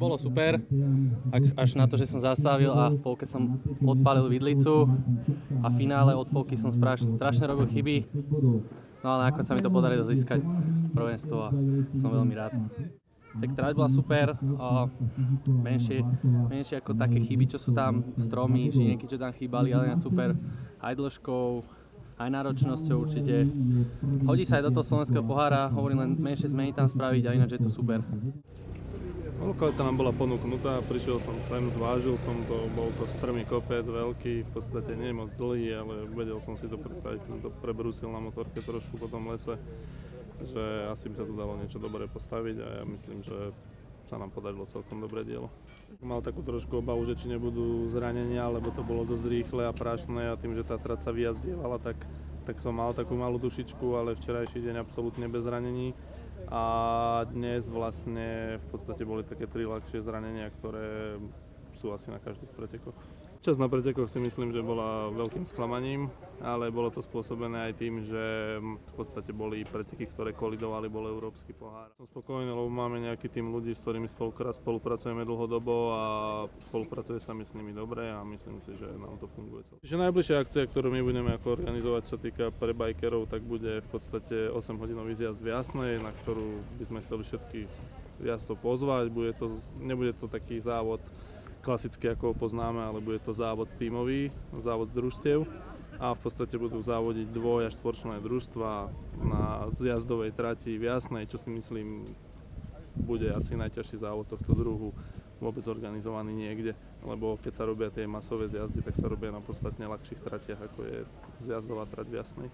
bolo super, až na to, že som zastavil a v polke som odpálil vidlicu a v finále od polky som strašne robil chyby, no ale nakoniec sa mi to podarilo získať prvenstvo a som veľmi rád. Tak trať bola super, menšie ako také chyby, čo sú tam, stromy, žienky, čo tam chýbali, ale super, aj dĺžkou, aj náročnosťou určite. Hodí sa aj do toho slovenského pohára, hovorím, len menšie zmeny tam spraviť a ináč je to super. Lokalita nám bola ponúknutá, prišiel som sem, zvážil som to, bol to strmý kopec, veľký, v podstate nie moc dlhý, ale vedel som si to predstaviť, som to prebrúsil na motorke trošku po tom lese, že asi by sa tu dalo niečo dobré postaviť a ja myslím, že sa nám podarilo celkom dobré dielo. Mal takú trošku obavu, že či nebudú zranenia, lebo to bolo dosť rýchle a prášne a tým, že tá trať sa vyjazdievala, tak som mal takú malú dušičku, ale včerajší deň absolútne bez zranení. A dnes vlastne v podstate boli také 3 ľahšie zranenia, ktoré sú asi na každých pretekoch. Časť na pretekoch si myslím, že bola veľkým sklamaním, ale bolo to spôsobené aj tým, že v podstate boli preteky, ktoré kolidovali, bol európsky pohár. Som spokojný, lebo máme nejaký tým ľudí, s ktorými spolupracujeme dlhodobo a spolupracuje sa mi s nimi dobre a myslím si, že nám to funguje celé. Najbližšia akcia, ktorú my budeme ako organizovať, čo sa týka pre bikerov, tak bude v podstate 8-hodinový zjazd v Jasnej, na ktorú by sme chceli všetkých jazdcov pozvať. Nebude to taký závod klasicky, ako ho poznáme, ale bude to závod tímový, závod družstiev a v podstate budú závodiť 2- a 4-členné družstva na zjazdovej trati v Jasnej, čo si myslím bude asi najťažší závod tohto druhu vôbec organizovaný niekde, lebo keď sa robia tie masové zjazdy, tak sa robia na podstatne ľahších tratiach, ako je zjazdová trať v Jasnej.